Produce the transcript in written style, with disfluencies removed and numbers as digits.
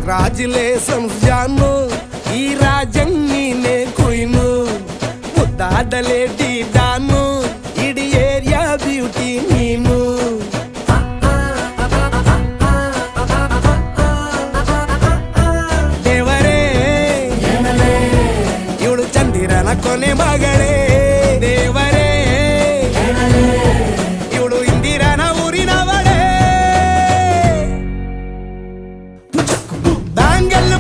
Congratulations ಜಾನು, ಈ ರಾಜಂಗ್ ನೀನೆ ಕುಯ್ನು, ಮುದ್ದಾದ ಲೇಡಿ ಡಾನು, ಇಡೀ ಏರಿಯಾ ಬ್ಯೂಟಿ ನೀನು. ದೇವರೇ ಇವಳು ಚಂದಿರನ ಕೊನೆ ಮಗಳೇ, ದೇವರೇ ಇವಳು ಇಂದಿರನ ಊರಿನವಳೇ. ಬ್ಯಾಂಗಲ್